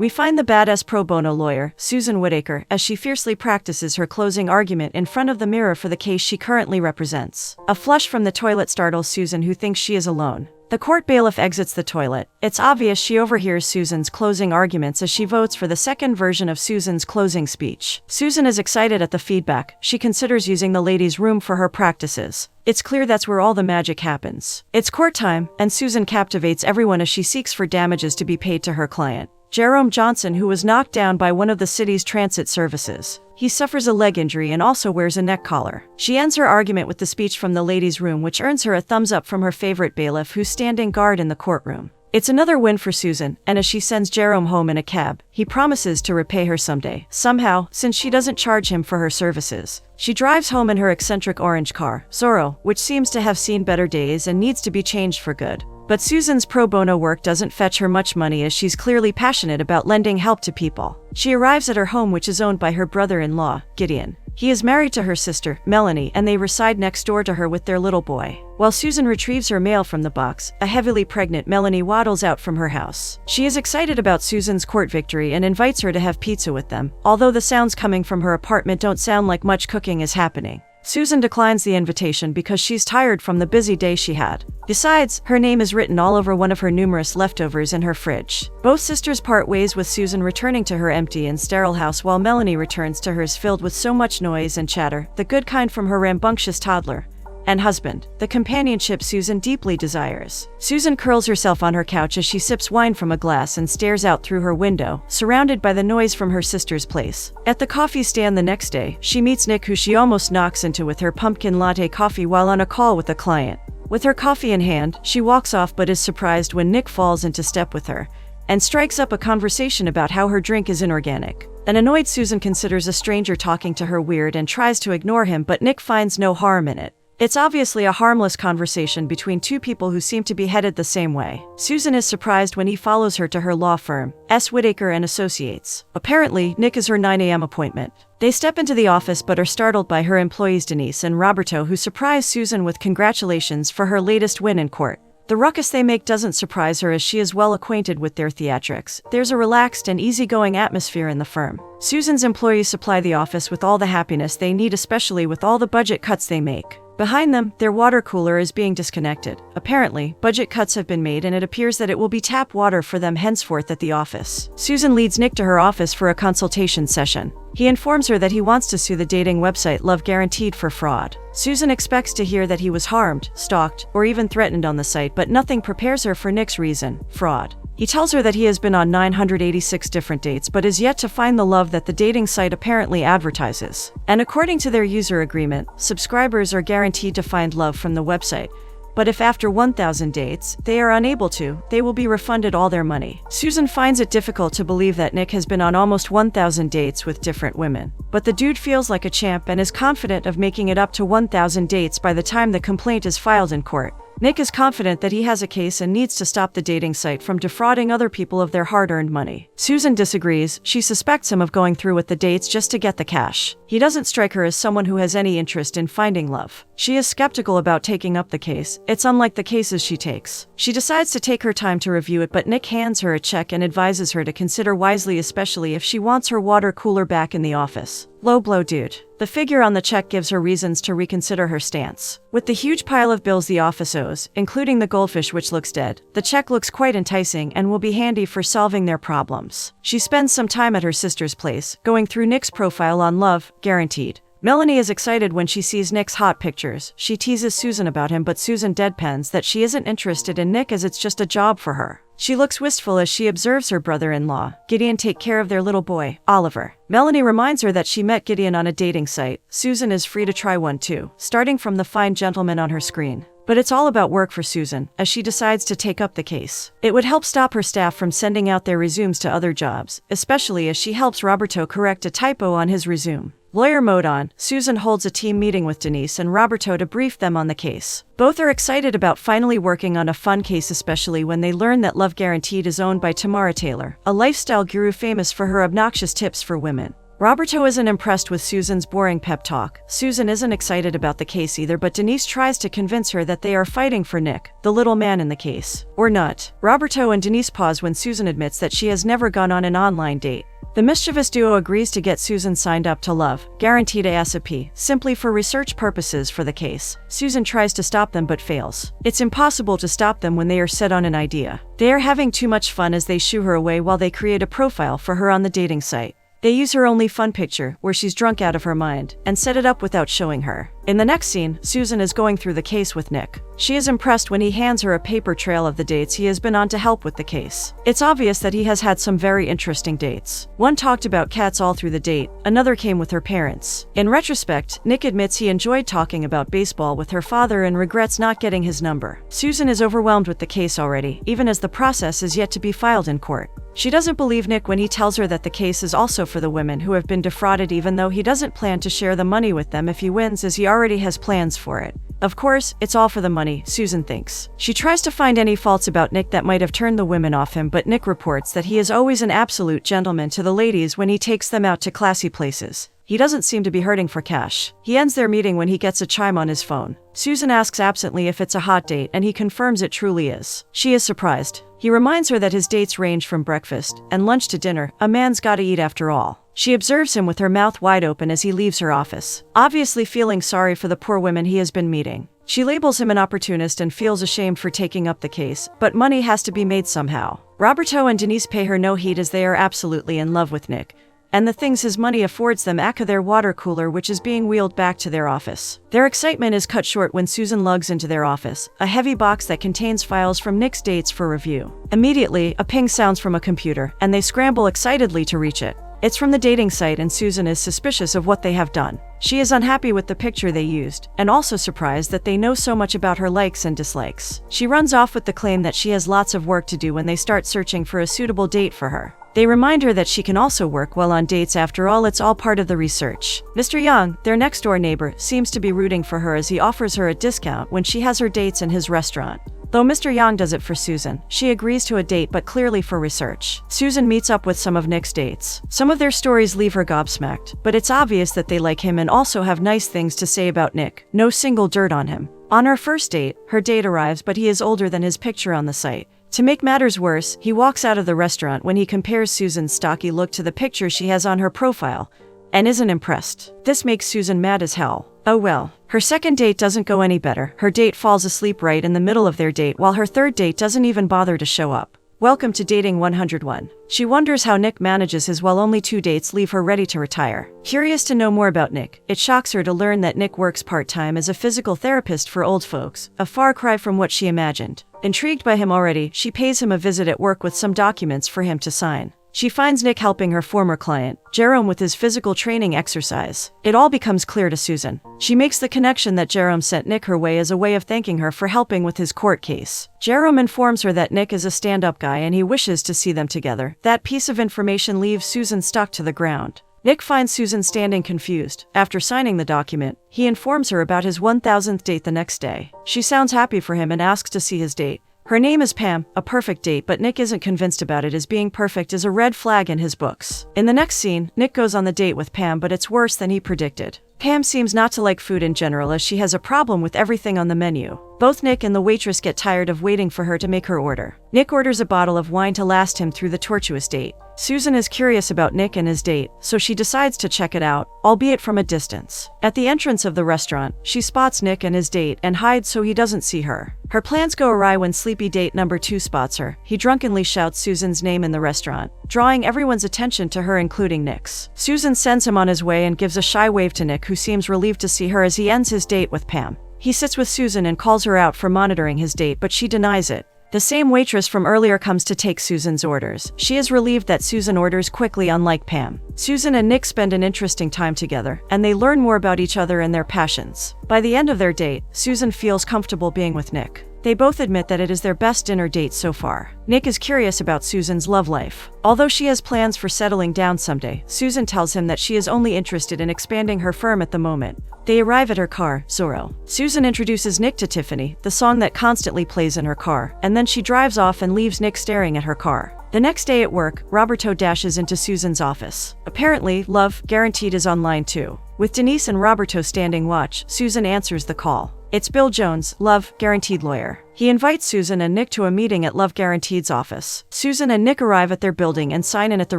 We find the badass pro bono lawyer, Susan Whittaker, as she fiercely practices her closing argument in front of the mirror for the case she currently represents. A flush from the toilet startles Susan, who thinks she is alone. The court bailiff exits the toilet. It's obvious she overhears Susan's closing arguments as she votes for the second version of Susan's closing speech. Susan is excited at the feedback. She considers using the ladies' room for her practices. It's clear that's where all the magic happens. It's court time, and Susan captivates everyone as she seeks for damages to be paid to her client, Jerome Johnson, who was knocked down by one of the city's transit services. He suffers a leg injury and also wears a neck collar. She ends her argument with the speech from the ladies' room, which earns her a thumbs up from her favorite bailiff, who's standing guard in the courtroom. It's another win for Susan, and as she sends Jerome home in a cab, he promises to repay her someday. Somehow, since she doesn't charge him for her services, she drives home in her eccentric orange car, Zorro, which seems to have seen better days and needs to be changed for good. But Susan's pro bono work doesn't fetch her much money, as she's clearly passionate about lending help to people. She arrives at her home, which is owned by her brother-in-law, Gideon. He is married to her sister, Melanie, and they reside next door to her with their little boy. While Susan retrieves her mail from the box, a heavily pregnant Melanie waddles out from her house. She is excited about Susan's court victory and invites her to have pizza with them, although the sounds coming from her apartment don't sound like much cooking is happening. Susan declines the invitation because she's tired from the busy day she had. Besides, her name is written all over one of her numerous leftovers in her fridge. Both sisters part ways, with Susan returning to her empty and sterile house while Melanie returns to hers filled with so much noise and chatter, the good kind from her rambunctious toddler and husband, the companionship Susan deeply desires. Susan curls herself on her couch as she sips wine from a glass and stares out through her window, surrounded by the noise from her sister's place. At the coffee stand the next day, she meets Nick, who she almost knocks into with her pumpkin latte coffee while on a call with a client. With her coffee in hand, she walks off but is surprised when Nick falls into step with her and strikes up a conversation about how her drink is inorganic. An annoyed Susan considers a stranger talking to her weird and tries to ignore him, but Nick finds no harm in it. It's obviously a harmless conversation between two people who seem to be headed the same way. Susan is surprised when he follows her to her law firm, S. Whittaker and Associates. Apparently, Nick is her 9 a.m. appointment. They step into the office but are startled by her employees Denise and Roberto, who surprise Susan with congratulations for her latest win in court. The ruckus they make doesn't surprise her, as she is well acquainted with their theatrics. There's a relaxed and easygoing atmosphere in the firm. Susan's employees supply the office with all the happiness they need, especially with all the budget cuts they make. Behind them, their water cooler is being disconnected. Apparently, budget cuts have been made and it appears that it will be tap water for them henceforth at the office. Susan leads Nick to her office for a consultation session. He informs her that he wants to sue the dating website Love Guaranteed for fraud. Susan expects to hear that he was harmed, stalked, or even threatened on the site, but nothing prepares her for Nick's reason: fraud. He tells her that he has been on 986 different dates but is yet to find the love that the dating site apparently advertises. And according to their user agreement, subscribers are guaranteed to find love from the website. But if after 1,000 dates, they are unable to, they will be refunded all their money. Susan finds it difficult to believe that Nick has been on almost 1,000 dates with different women. But the dude feels like a champ and is confident of making it up to 1,000 dates by the time the complaint is filed in court. Nick is confident that he has a case and needs to stop the dating site from defrauding other people of their hard-earned money. Susan disagrees. She suspects him of going through with the dates just to get the cash. He doesn't strike her as someone who has any interest in finding love. She is skeptical about taking up the case. It's unlike the cases she takes. She decides to take her time to review it, but Nick hands her a check and advises her to consider wisely, especially if she wants her water cooler back in the office. Low blow, dude. The figure on the check gives her reasons to reconsider her stance. With the huge pile of bills the office owes, including the goldfish which looks dead, the check looks quite enticing and will be handy for solving their problems. She spends some time at her sister's place, going through Nick's profile on Love Guaranteed. Melanie is excited when she sees Nick's hot pictures. She teases Susan about him, but Susan deadpans that she isn't interested in Nick, as it's just a job for her. She looks wistful as she observes her brother-in-law, Gideon, take care of their little boy, Oliver. Melanie reminds her that she met Gideon on a dating site. Susan is free to try one too, starting from the fine gentleman on her screen. But it's all about work for Susan, as she decides to take up the case. It would help stop her staff from sending out their resumes to other jobs, especially as she helps Roberto correct a typo on his resume. Lawyer mode on, Susan holds a team meeting with Denise and Roberto to brief them on the case. Both are excited about finally working on a fun case, especially when they learn that Love Guaranteed is owned by Tamara Taylor, a lifestyle guru famous for her obnoxious tips for women. Roberto isn't impressed with Susan's boring pep talk. Susan isn't excited about the case either, but Denise tries to convince her that they are fighting for Nick, the little man in the case. Or not. Roberto and Denise pause when Susan admits that she has never gone on an online date. The mischievous duo agrees to get Susan signed up to Love, guaranteed ASAP, simply for research purposes for the case. Susan tries to stop them but fails. It's impossible to stop them when they are set on an idea. They are having too much fun as they shoo her away while they create a profile for her on the dating site. They use her only fun picture, where she's drunk out of her mind, and set it up without showing her. In the next scene, Susan is going through the case with Nick. She is impressed when he hands her a paper trail of the dates he has been on to help with the case. It's obvious that he has had some very interesting dates. One talked about cats all through the date, another came with her parents. In retrospect, Nick admits he enjoyed talking about baseball with her father and regrets not getting his number. Susan is overwhelmed with the case already, even as the process is yet to be filed in court. She doesn't believe Nick when he tells her that the case is also for the women who have been defrauded, even though he doesn't plan to share the money with them if he wins, as he already has plans for it. Of course, it's all for the money, Susan thinks. She tries to find any faults about Nick that might have turned the women off him, but Nick reports that he is always an absolute gentleman to the ladies when he takes them out to classy places. He doesn't seem to be hurting for cash. He ends their meeting when he gets a chime on his phone. Susan asks absently if it's a hot date, and he confirms it truly is. She is surprised. He reminds her that his dates range from breakfast and lunch to dinner. A man's gotta eat after all. She observes him with her mouth wide open as he leaves her office, obviously feeling sorry for the poor women he has been meeting. She labels him an opportunist and feels ashamed for taking up the case, but money has to be made somehow. Roberto and Denise pay her no heed as they are absolutely in love with Nick, and the things his money affords them, aka their water cooler, which is being wheeled back to their office. Their excitement is cut short when Susan lugs into their office, a heavy box that contains files from Nick's dates for review. Immediately, a ping sounds from a computer, and they scramble excitedly to reach it. It's from the dating site, and Susan is suspicious of what they have done. She is unhappy with the picture they used, and also surprised that they know so much about her likes and dislikes. She runs off with the claim that she has lots of work to do when they start searching for a suitable date for her. They remind her that she can also work while on dates, after all it's all part of the research. Mr. Young, their next-door neighbor, seems to be rooting for her as he offers her a discount when she has her dates in his restaurant. Though Mr. Young does it for Susan, she agrees to a date but clearly for research. Susan meets up with some of Nick's dates. Some of their stories leave her gobsmacked, but it's obvious that they like him and also have nice things to say about Nick. No single dirt on him. On her first date, her date arrives, but he is older than his picture on the site. To make matters worse, he walks out of the restaurant when he compares Susan's stocky look to the picture she has on her profile, and isn't impressed. This makes Susan mad as hell. Oh well. Her second date doesn't go any better. Her date falls asleep right in the middle of their date, while her third date doesn't even bother to show up. Welcome to Dating 101. She wonders how Nick manages his while only 2 dates leave her ready to retire. Curious to know more about Nick, it shocks her to learn that Nick works part-time as a physical therapist for old folks, a far cry from what she imagined. Intrigued by him already, she pays him a visit at work with some documents for him to sign. She finds Nick helping her former client, Jerome, with his physical training exercise. It all becomes clear to Susan. She makes the connection that Jerome sent Nick her way as a way of thanking her for helping with his court case. Jerome informs her that Nick is a stand-up guy and he wishes to see them together. That piece of information leaves Susan stuck to the ground. Nick finds Susan standing confused. After signing the document, he informs her about his 1000th date the next day. She sounds happy for him and asks to see his date. Her name is Pam, a perfect date, but Nick isn't convinced about it, as being perfect is a red flag in his books. In the next scene, Nick goes on the date with Pam, but it's worse than he predicted. Pam seems not to like food in general, as she has a problem with everything on the menu. Both Nick and the waitress get tired of waiting for her to make her order. Nick orders a bottle of wine to last him through the tortuous date. Susan is curious about Nick and his date, so she decides to check it out, albeit from a distance. At the entrance of the restaurant, she spots Nick and his date and hides so he doesn't see her. Her plans go awry when sleepy date number 2 spots her. He drunkenly shouts Susan's name in the restaurant, drawing everyone's attention to her, including Nick's. Susan sends him on his way and gives a shy wave to Nick, who seems relieved to see her as he ends his date with Pam. He sits with Susan and calls her out for monitoring his date, but she denies it. The same waitress from earlier comes to take Susan's orders. She is relieved that Susan orders quickly, unlike Pam. Susan and Nick spend an interesting time together, and they learn more about each other and their passions. By the end of their date, Susan feels comfortable being with Nick. They both admit that it is their best dinner date so far. Nick is curious about Susan's love life. Although she has plans for settling down someday, Susan tells him that she is only interested in expanding her firm at the moment. They arrive at her car, Zorro. Susan introduces Nick to Tiffany, the song that constantly plays in her car, and then she drives off and leaves Nick staring at her car. The next day at work, Roberto dashes into Susan's office. Apparently, Love Guaranteed is online too. With Denise and Roberto standing watch, Susan answers the call. It's Bill Jones, Love Guaranteed lawyer. He invites Susan and Nick to a meeting at Love Guaranteed's office. Susan and Nick arrive at their building and sign in at the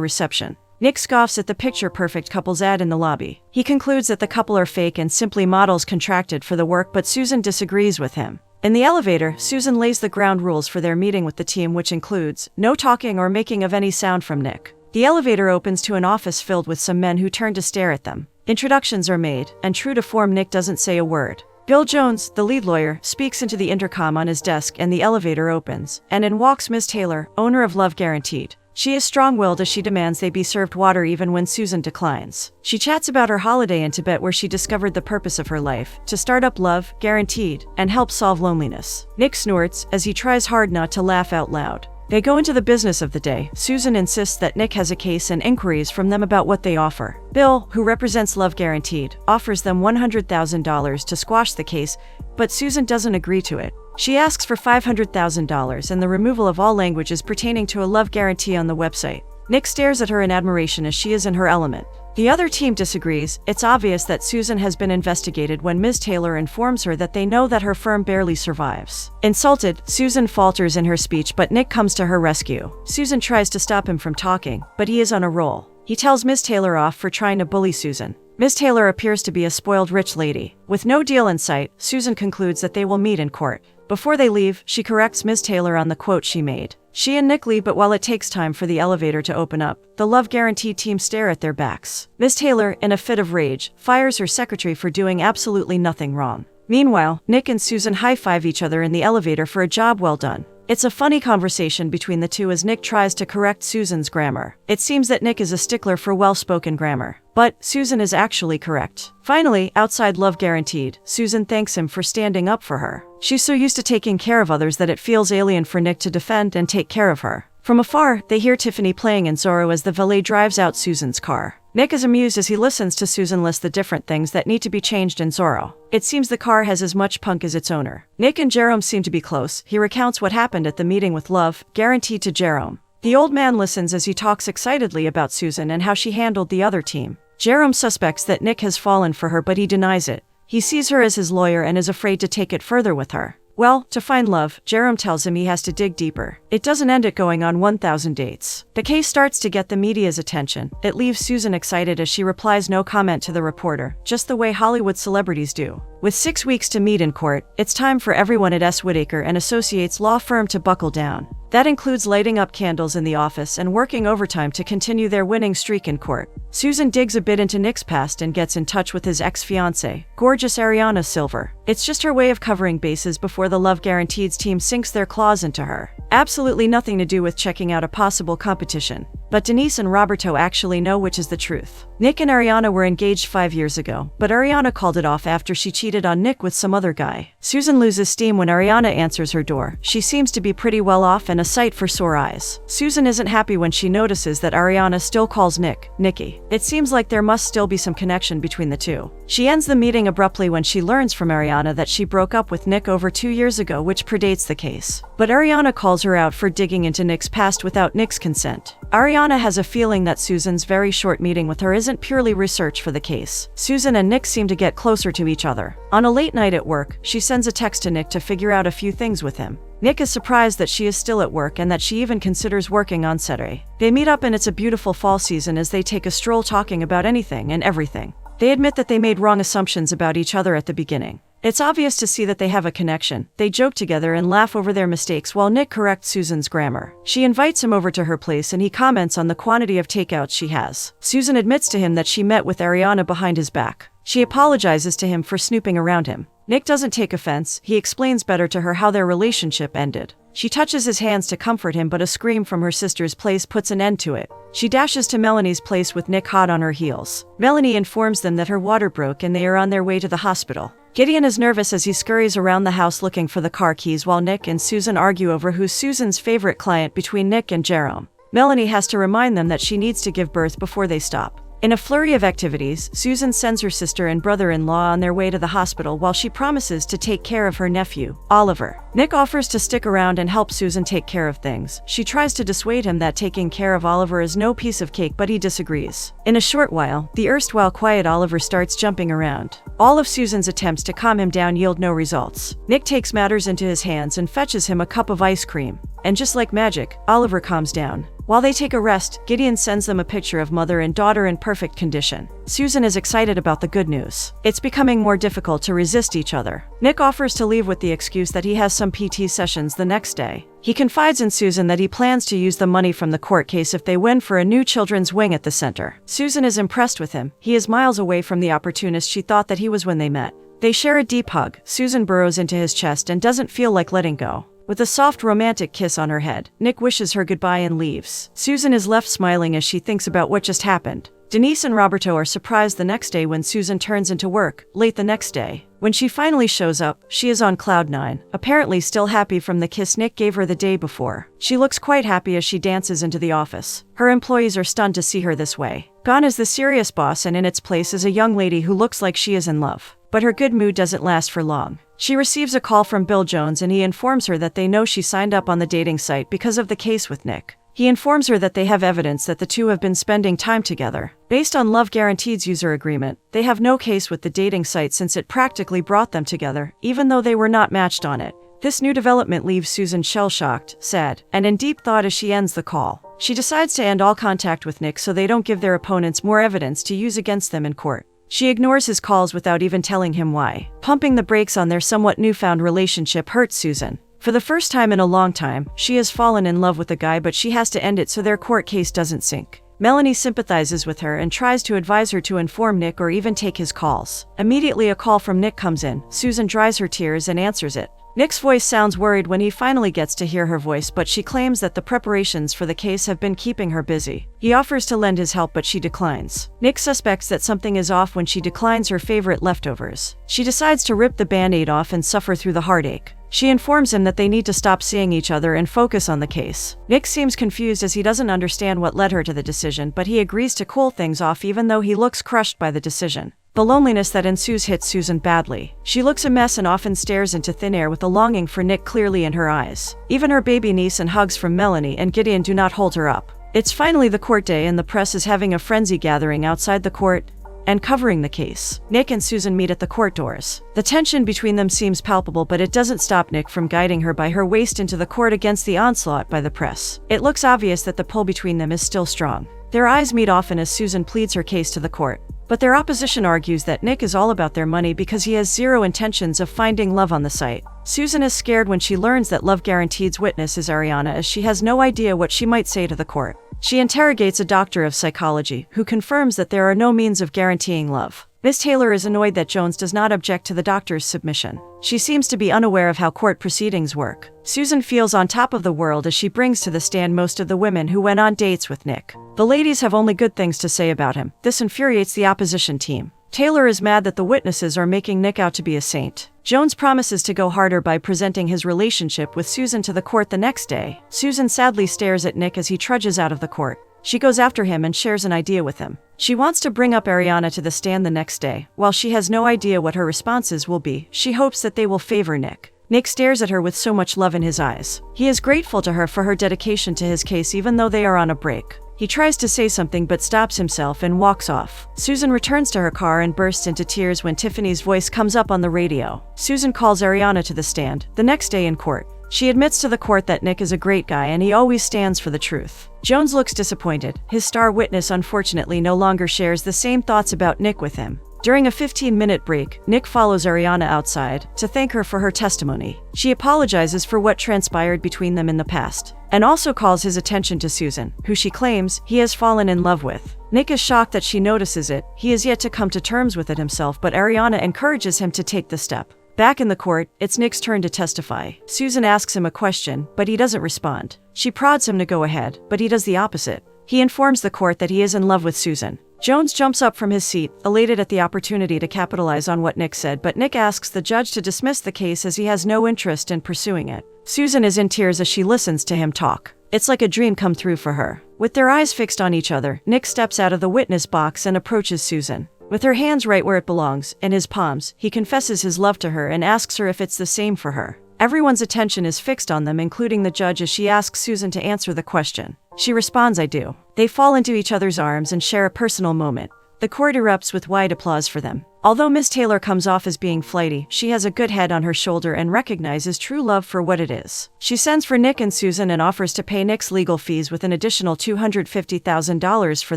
reception. Nick scoffs at the picture-perfect couple's ad in the lobby. He concludes that the couple are fake and simply models contracted for the work, but Susan disagrees with him. In the elevator, Susan lays the ground rules for their meeting with the team, which includes no talking or making of any sound from Nick. The elevator opens to an office filled with some men who turn to stare at them. Introductions are made, and true to form, Nick doesn't say a word. Bill Jones, the lead lawyer, speaks into the intercom on his desk and the elevator opens, and in walks Ms. Taylor, owner of Love Guaranteed. She is strong-willed as she demands they be served water even when Susan declines. She chats about her holiday in Tibet where she discovered the purpose of her life, to start up Love Guaranteed and help solve loneliness. Nick snorts as he tries hard not to laugh out loud. They go into the business of the day. Susan insists that Nick has a case and inquiries from them about what they offer. Bill, who represents Love Guaranteed, offers them $100,000 to squash the case, but Susan doesn't agree to it. She asks for $500,000 and the removal of all languages pertaining to a love guarantee on the website. Nick stares at her in admiration as she is in her element. The other team disagrees. It's obvious that Susan has been investigated when Ms. Taylor informs her that they know that her firm barely survives. Insulted, Susan falters in her speech, but Nick comes to her rescue. Susan tries to stop him from talking, but he is on a roll. He tells Ms. Taylor off for trying to bully Susan. Ms. Taylor appears to be a spoiled rich lady. With no deal in sight, Susan concludes that they will meet in court. Before they leave, she corrects Ms. Taylor on the quote she made. She and Nick leave, but while it takes time for the elevator to open up, the Love Guaranteed team stare at their backs. Ms. Taylor, in a fit of rage, fires her secretary for doing absolutely nothing wrong. Meanwhile, Nick and Susan high-five each other in the elevator for a job well done. It's a funny conversation between the two as Nick tries to correct Susan's grammar. It seems that Nick is a stickler for well-spoken grammar, but Susan is actually correct. Finally, outside Love Guaranteed, Susan thanks him for standing up for her. She's so used to taking care of others that it feels alien for Nick to defend and take care of her. From afar, they hear Tiffany playing in Zorro as the valet drives out Susan's car. Nick is amused as he listens to Susan list the different things that need to be changed in Zorro. It seems the car has as much punk as its owner. Nick and Jerome seem to be close. He recounts what happened at the meeting with Love Guaranteed to Jerome. The old man listens as he talks excitedly about Susan and how she handled the other team. Jerome suspects that Nick has fallen for her, but he denies it. He sees her as his lawyer and is afraid to take it further with her. Well, to find love, Jerome tells him he has to dig deeper. It doesn't end at going on 1,000 dates. The case starts to get the media's attention. It leaves Susan excited as she replies no comment to the reporter, just the way Hollywood celebrities do. With 6 weeks to meet in court, it's time for everyone at S. Whitaker and Associates law firm to buckle down. That includes lighting up candles in the office and working overtime to continue their winning streak in court. Susan digs a bit into Nick's past and gets in touch with his ex-fiancée, gorgeous Ariana Silver. It's just her way of covering bases before the Love Guaranteed's team sinks their claws into her. Absolutely nothing to do with checking out a possible competition. But Denise and Roberto actually know which is the truth. Nick and Ariana were engaged 5 years ago, but Ariana called it off after she cheated on Nick with some other guy. Susan loses steam when Ariana answers her door. She seems to be pretty well off and a sight for sore eyes. Susan isn't happy when she notices that Ariana still calls Nick, Nicky. It seems like there must still be some connection between the two. She ends the meeting abruptly when she learns from Ariana that she broke up with Nick over 2 years ago, which predates the case. But Ariana calls her out for digging into Nick's past without Nick's consent. Ariana has a feeling that Susan's very short meeting with her isn't purely research for the case. Susan and Nick seem to get closer to each other. On a late night at work, she sends a text to Nick to figure out a few things with him. Nick is surprised that she is still at work and that she even considers working on Saturday. They meet up and it's a beautiful fall season as they take a stroll talking about anything and everything. They admit that they made wrong assumptions about each other at the beginning. It's obvious to see that they have a connection. They joke together and laugh over their mistakes while Nick corrects Susan's grammar. She invites him over to her place and he comments on the quantity of takeouts she has. Susan admits to him that she met with Ariana behind his back. She apologizes to him for snooping around him. Nick doesn't take offense. He explains better to her how their relationship ended. She touches his hands to comfort him, but a scream from her sister's place puts an end to it. She dashes to Melanie's place with Nick hot on her heels. Melanie informs them that her water broke and they are on their way to the hospital. Gideon is nervous as he scurries around the house looking for the car keys while Nick and Susan argue over who's Susan's favorite client between Nick and Jerome. Melanie has to remind them that she needs to give birth before they stop. In a flurry of activities, Susan sends her sister and brother-in-law on their way to the hospital while she promises to take care of her nephew, Oliver. Nick offers to stick around and help Susan take care of things. She tries to dissuade him that taking care of Oliver is no piece of cake, but he disagrees. In a short while, the erstwhile quiet Oliver starts jumping around. All of Susan's attempts to calm him down yield no results. Nick takes matters into his hands and fetches him a cup of ice cream. And just like magic, Oliver calms down. While they take a rest, Gideon sends them a picture of mother and daughter in perfect condition. Susan is excited about the good news. It's becoming more difficult to resist each other. Nick offers to leave with the excuse that he has some PT sessions the next day. He confides in Susan that he plans to use the money from the court case if they win for a new children's wing at the center. Susan is impressed with him. He is miles away from the opportunist she thought that he was when they met. They share a deep hug. Susan burrows into his chest and doesn't feel like letting go. With a soft romantic kiss on her head, Nick wishes her goodbye and leaves. Susan is left smiling as she thinks about what just happened. Denise and Roberto are surprised the next day when Susan turns into work, late the next day. When she finally shows up, she is on cloud nine, apparently still happy from the kiss Nick gave her the day before. She looks quite happy as she dances into the office. Her employees are stunned to see her this way. Gone is the serious boss, and in its place is a young lady who looks like she is in love. But her good mood doesn't last for long. She receives a call from Bill Jones and he informs her that they know she signed up on the dating site because of the case with Nick. He informs her that they have evidence that the two have been spending time together. Based on Love Guaranteed's user agreement, they have no case with the dating site since it practically brought them together, even though they were not matched on it. This new development leaves Susan shell-shocked, sad, and in deep thought as she ends the call. She decides to end all contact with Nick so they don't give their opponents more evidence to use against them in court. She ignores his calls without even telling him why. Pumping the brakes on their somewhat newfound relationship hurts Susan. For the first time in a long time, she has fallen in love with the guy, but she has to end it so their court case doesn't sink. Melanie sympathizes with her and tries to advise her to inform Nick or even take his calls. Immediately a call from Nick comes in. Susan dries her tears and answers it. Nick's voice sounds worried when he finally gets to hear her voice, but she claims that the preparations for the case have been keeping her busy. He offers to lend his help, but she declines. Nick suspects that something is off when she declines her favorite leftovers. She decides to rip the band-aid off and suffer through the heartache. She informs him that they need to stop seeing each other and focus on the case. Nick seems confused as he doesn't understand what led her to the decision, but he agrees to cool things off even though he looks crushed by the decision. The loneliness that ensues hits Susan badly. She looks a mess and often stares into thin air with a longing for Nick clearly in her eyes. Even her baby niece and hugs from Melanie and Gideon do not hold her up. It's finally the court day and the press is having a frenzy gathering outside the court and covering the case. Nick and Susan meet at the court doors. The tension between them seems palpable, but it doesn't stop Nick from guiding her by her waist into the court against the onslaught by the press. It looks obvious that the pull between them is still strong. Their eyes meet often as Susan pleads her case to the court. But their opposition argues that Nick is all about their money because he has zero intentions of finding love on the site. Susan is scared when she learns that Love Guaranteed's witness is Ariana, as she has no idea what she might say to the court. She interrogates a doctor of psychology, who confirms that there are no means of guaranteeing love. Miss Taylor is annoyed that Jones does not object to the doctor's submission. She seems to be unaware of how court proceedings work. Susan feels on top of the world as she brings to the stand most of the women who went on dates with Nick. The ladies have only good things to say about him. This infuriates the opposition team. Taylor is mad that the witnesses are making Nick out to be a saint. Jones promises to go harder by presenting his relationship with Susan to the court the next day. Susan sadly stares at Nick as he trudges out of the court. She goes after him and shares an idea with him. She wants to bring up Ariana to the stand the next day. While she has no idea what her responses will be, she hopes that they will favor Nick. Nick stares at her with so much love in his eyes. He is grateful to her for her dedication to his case even though they are on a break. He tries to say something but stops himself and walks off. Susan returns to her car and bursts into tears when Tiffany's voice comes up on the radio. Susan calls Ariana to the stand. The next day in court, she admits to the court that Nick is a great guy and he always stands for the truth. Jones looks disappointed. His star witness unfortunately no longer shares the same thoughts about Nick with him. During a 15-minute break, Nick follows Ariana outside to thank her for her testimony. She apologizes for what transpired between them in the past, and also calls his attention to Susan, who she claims he has fallen in love with. Nick is shocked that she notices it. He is yet to come to terms with it himself, but Ariana encourages him to take the step. Back in the court, it's Nick's turn to testify. Susan asks him a question, but he doesn't respond. She prods him to go ahead, but he does the opposite. He informs the court that he is in love with Susan. Jones jumps up from his seat, elated at the opportunity to capitalize on what Nick said, but Nick asks the judge to dismiss the case as he has no interest in pursuing it. Susan is in tears as she listens to him talk. It's like a dream come true for her. With their eyes fixed on each other, Nick steps out of the witness box and approaches Susan. With her hands right where it belongs, in his palms, he confesses his love to her and asks her if it's the same for her. Everyone's attention is fixed on them, including the judge, as she asks Susan to answer the question. She responds, "I do." They fall into each other's arms and share a personal moment. The court erupts with wide applause for them. Although Miss Taylor comes off as being flighty, she has a good head on her shoulder and recognizes true love for what it is. She sends for Nick and Susan and offers to pay Nick's legal fees with an additional $250,000 for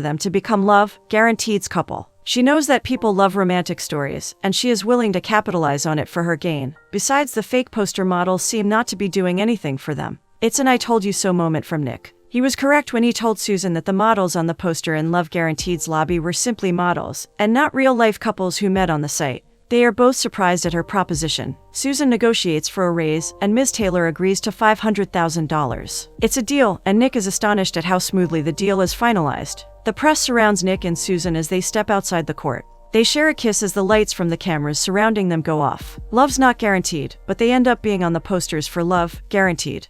them to become Love Guaranteed's couple. She knows that people love romantic stories, and she is willing to capitalize on it for her gain. Besides, the fake poster models seem not to be doing anything for them. It's an "I told you so" moment from Nick. He was correct when he told Susan that the models on the poster in Love Guaranteed's lobby were simply models, and not real-life couples who met on the site. They are both surprised at her proposition. Susan negotiates for a raise, and Ms. Taylor agrees to $500,000. It's a deal, and Nick is astonished at how smoothly the deal is finalized. The press surrounds Nick and Susan as they step outside the court. They share a kiss as the lights from the cameras surrounding them go off. Love's not guaranteed, but they end up being on the posters for Love Guaranteed.